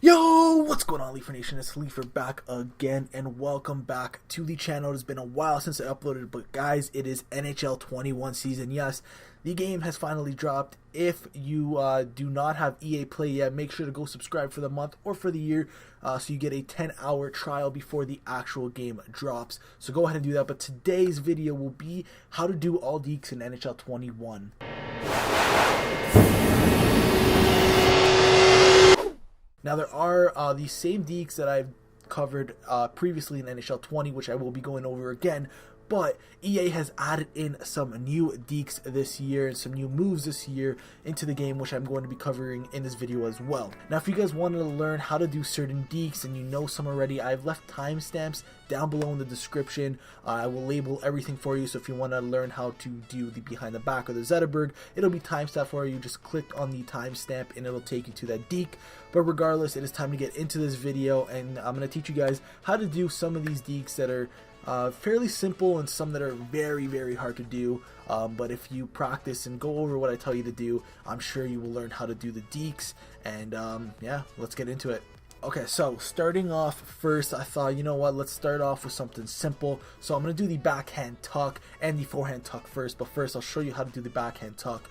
Yo, what's going on, Leafer Nation? It's Leafer back again, and welcome back to the channel. It's been a while since I uploaded, but guys, it is NHL 21 season. Yes, the game has finally dropped. If you do not have EA Play yet, make sure to go subscribe for the month or for the year, so you get a 10-hour trial before the actual game drops. So go ahead and do that. But today's video will be how to do all Dekes in NHL 21. Now there are the same Dekes that I've covered previously in NHL 20, which I will be going over again, but EA has added in some new Dekes this year and some new moves this year into the game, which I'm going to be covering in this video as well. Now if you guys wanted to learn how to do certain Dekes and you know some already, I've left timestamps down below in the description. I will label everything for you, so if you want to learn how to do the behind the back or the Zetterberg, it'll be timestamped for you. Just click on the timestamp and it'll take you to that Deke. But regardless, it is time to get into this video, and I'm going to teach you guys how to do some of these Dekes that are fairly simple and some that are very hard to do, but if you practice and go over what I tell you to do, I'm sure you will learn how to do the Dekes. And yeah, let's get into it. Okay, so starting off first, I thought, you know what, let's start off with something simple. So I'm going to do the backhand tuck and the forehand tuck first, but first I'll show you how to do the backhand tuck.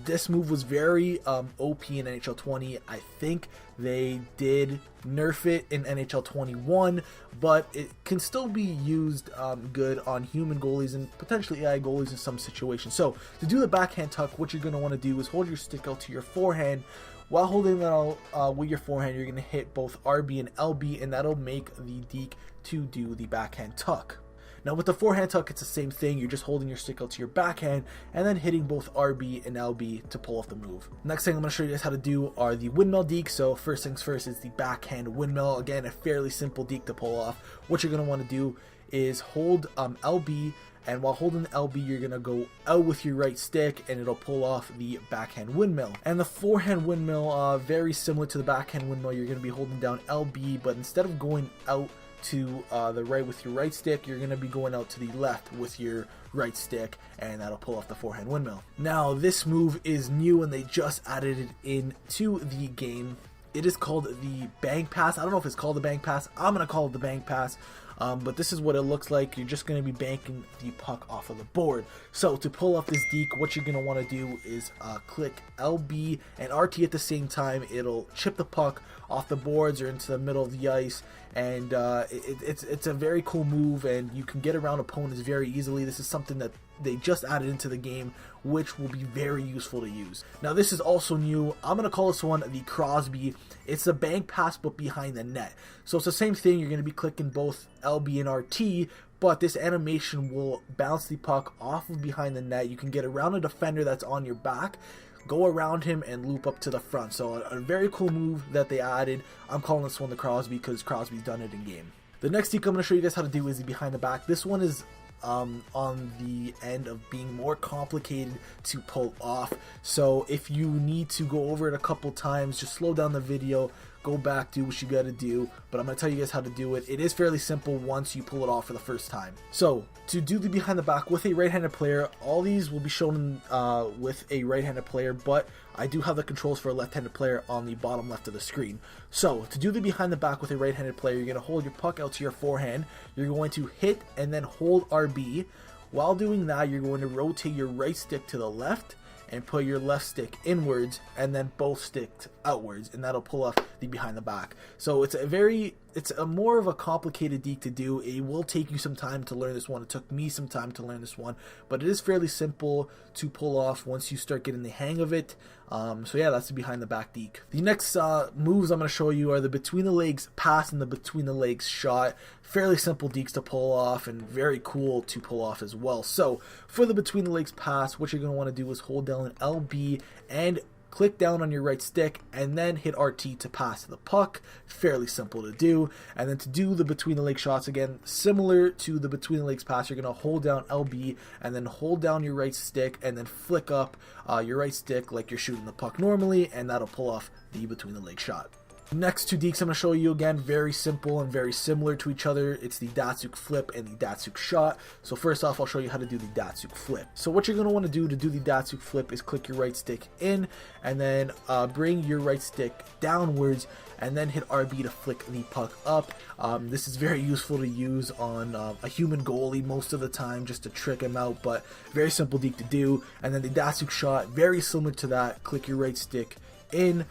This move was very OP in NHL 20. I think they did nerf it in NHL 21, but it can still be used good on human goalies and potentially AI goalies in some situations. So to do the backhand tuck, what you're going to want to do is hold your stick out to your forehand. While holding that out with your forehand, you're going to hit both RB and LB, and that'll make the Deke to do the backhand tuck. Now with the forehand tuck, it's the same thing. You're just holding your stick out to your backhand and then hitting both RB and LB to pull off the move. Next thing I'm going to show you guys how to do are the windmill Deke. So first things first is the backhand windmill. Again, a fairly simple Deke to pull off. What you're going to want to do is hold LB, and while holding the LB, you're going to go out with your right stick and it'll pull off the backhand windmill. And the forehand windmill, very similar to the backhand windmill, you're going to be holding down LB, but instead of going out to the right with your right stick, you're going to be going out to the left with your right stick, and that'll pull off the forehand windmill. Now this move is new and they just added it into the game. It is called the bank pass. I don't know if it's called the bank pass. I'm going to call it the bank pass. But this is what it looks like. You're just going to be banking the puck off of the board. So to pull off this Deke, what you're going to want to do is click LB and RT at the same time. It'll chip the puck off the boards or into the middle of the ice, and it's a very cool move, and you can get around opponents very easily. This is something that they just added into the game, which will be very useful to use. Now this is also new. I'm going to call this one the Crosby. It's a bank pass but behind the net. So it's the same thing. You're going to be clicking both LB and RT, but this animation will bounce the puck off of behind the net. You can get around a defender that's on your back, go around him, and loop up to the front. So a very cool move that they added. I'm calling this one the Crosby because Crosby's done it in game. The next Deke I'm going to show you guys how to do is the behind the back. This one is on the end of being more complicated to pull off. So if you need to go over it a couple times, just slow down the video, go back, do what you gotta do, but I'm gonna tell you guys how to do it. It is fairly simple once you pull it off for the first time. So to do the behind the back with a right-handed player, all these will be shown with a right-handed player, but I do have the controls for a left-handed player on the bottom left of the screen. So to do the behind the back with a right-handed player, you're gonna hold your puck out to your forehand. You're going to hit and then hold RB. While doing that, you're going to rotate your right stick to the left and put your left stick inwards, and then both sticks outwards, and that'll pull off the behind the back. So it's a more of a complicated Deke to do. It will take you some time to learn this one. It took me some time to learn this one, but it is fairly simple to pull off once you start getting the hang of it. So yeah, that's the behind the back Deke. The next moves I'm going to show you are the between the legs pass and the between the legs shot. Fairly simple Dekes to pull off and very cool to pull off as well. So for the between the legs pass, what you're going to want to do is hold down LB and click down on your right stick and then hit RT to pass the puck. Fairly simple to do. And then to do the between the leg shots, again, similar to the between the legs pass, you're going to hold down LB and then hold down your right stick and then flick up your right stick like you're shooting the puck normally, and that'll pull off the between the leg shot. Next two deeks I'm going to show you, again, very simple and very similar to each other. It's the Datsuk Flip and the Datsuk Shot. So first off, I'll show you how to do the Datsuk Flip. So what you're going to want to do the Datsuk Flip is click your right stick in, and then bring your right stick downwards, and then hit RB to flick the puck up. This is very useful to use on a human goalie most of the time, just to trick him out, but very simple deke to do. And then the Datsuk Shot, very similar to that. Click your right stick in,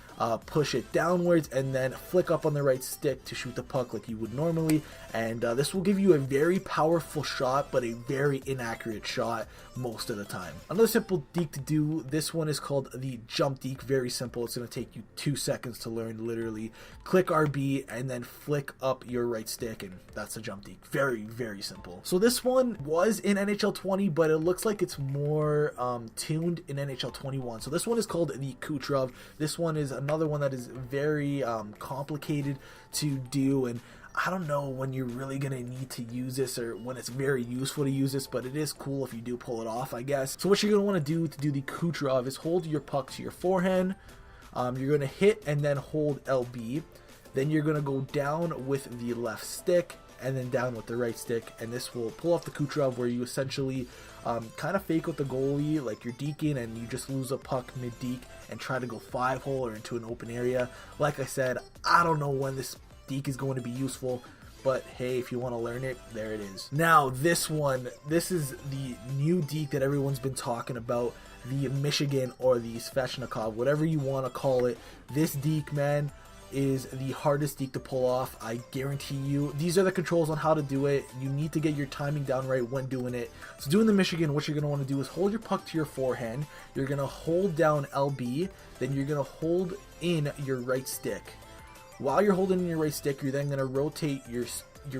push it downwards, and then flick up on the right stick to shoot the puck like you would normally, and this will give you a very powerful shot, but a very inaccurate shot most of the time. Another simple deke to do, this one is called the jump deke. Very simple. It's going to take you 2 seconds to learn. Literally click RB and then flick up your right stick, and that's a jump deke. Very, very simple. So this one was in NHL 20, but it looks like it's more tuned in NHL 21. So this one is called the Kucherov. This one is another one that is very complicated to do, and I don't know when you're really going to need to use this or when it's very useful to use this, but it is cool if you do pull it off, I guess. So what you're going to want to do the Kucherov is hold your puck to your forehand. You're going to hit and then hold LB. Then you're going to go down with the left stick and then down with the right stick, and this will pull off the Kucherov, where you essentially kind of fake with the goalie like you're deking, and you just lose a puck mid-deke and try to go 5-hole or into an open area. Like I said, I don't know when this deke is going to be useful, but hey, if you want to learn it, there it is. Now this one, this is the new deke that everyone's been talking about, the Michigan or the Sveshnikov, whatever you want to call it. This deke, man, is the hardest deke to pull off. I guarantee you. These are the controls on how to do it. You need to get your timing down right when doing it. So doing the Michigan, what you're going to want to do is hold your puck to your forehand. You're going to hold down LB, then you're going to hold in your right stick. While you're holding in your right stick, you're then going to rotate your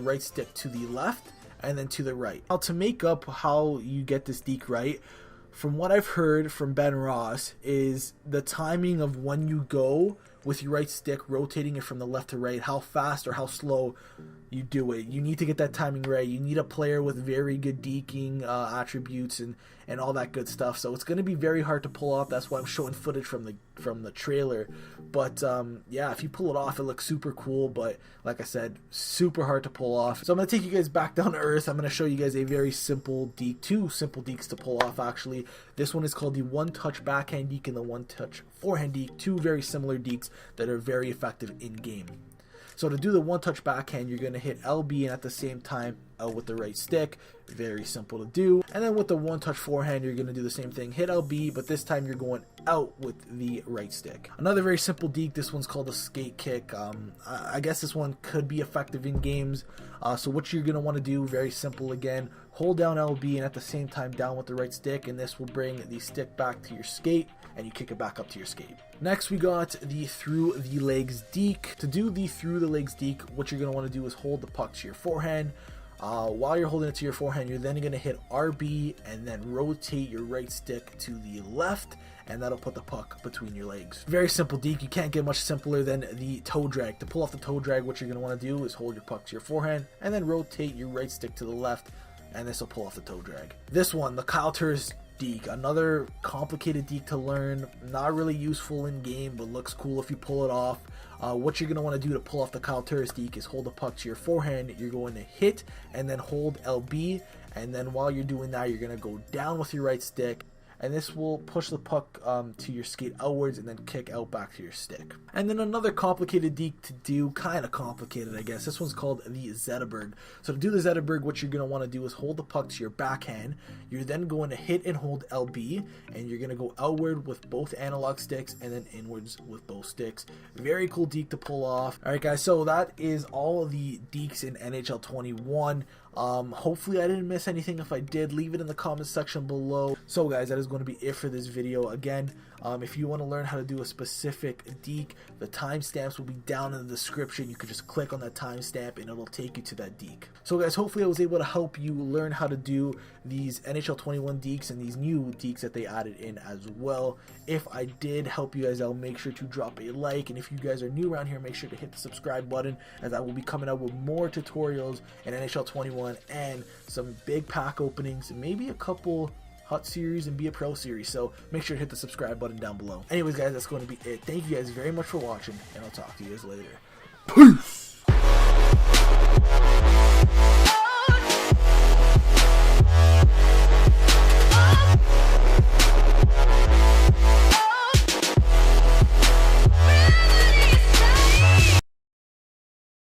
right stick to the left and then to the right. Now, to make up how you get this deke right, from what I've heard from Ben Ross, is the timing of when you go with your right stick, rotating it from the left to right, how fast or how slow you do it. You need to get that timing right. You need a player with very good deking attributes and all that good stuff. So it's going to be very hard to pull off. That's why I'm showing footage from the trailer. But yeah, if you pull it off, it looks super cool. But like I said, super hard to pull off. So I'm going to take you guys back down to earth. I'm going to show you guys a very simple deke, two simple dekes to pull off actually. This one is called the one-touch backhand deke and the one-touch forehand deke. Two very similar dekes that are very effective in game. So to do the one-touch backhand, you're going to hit LB and at the same time out with the right stick. Very simple to do. And then with the one-touch forehand, you're going to do the same thing. Hit LB, but this time you're going out with the right stick. Another very simple deke. This one's called a skate kick. I guess this one could be effective in games. So what you're going to want to do, very simple again. Hold down LB and at the same time down with the right stick, and this will bring the stick back to your skate and you kick it back up to your skate. Next we got the through the legs deke. To do the through the legs deke, what you're going to want to do is hold the puck to your forehand. While you're holding it to your forehand, you're then going to hit RB and then rotate your right stick to the left, and that'll put the puck between your legs. Very simple deke. You can't get much simpler than the toe drag. To pull off the toe drag, what you're going to want to do is hold your puck to your forehand and then rotate your right stick to the left, and this will pull off the toe drag. This one, the Kyle Turris deke, another complicated deke to learn, not really useful in game, but looks cool if you pull it off. What you're going to want to do to pull off the Kyle Turris deke is hold the puck to your forehand. You're going to hit and then hold LB, and then while you're doing that, you're going to go down with your right stick, and this will push the puck to your skate outwards and then kick out back to your stick. And then another complicated deke to do, kind of complicated I guess, this one's called the Zetterberg. So to do the Zetterberg, what you're going to want to do is hold the puck to your backhand. You're then going to hit and hold LB, and you're going to go outward with both analog sticks and then inwards with both sticks. Very cool deke to pull off. Alright guys, so that is all of the dekes in NHL 21. Hopefully I didn't miss anything. If I did, leave it in the comments section below. So guys, that is going to be it for this video. Again, if you want to learn how to do a specific deke, the timestamps will be down in the description. You can just click on that timestamp and it'll take you to that deke. So guys, hopefully I was able to help you learn how to do these NHL 21 dekes and these new dekes that they added in as well. If I did help you guys out, make sure to drop a like, and if you guys are new around here, make sure to hit the subscribe button, as I will be coming out with more tutorials in NHL 21 and some big pack openings, and maybe a couple Hut series and be a pro series. So make sure to hit the subscribe button down below. Anyways, guys, that's going to be it. Thank you guys very much for watching, and I'll talk to you guys later. Peace!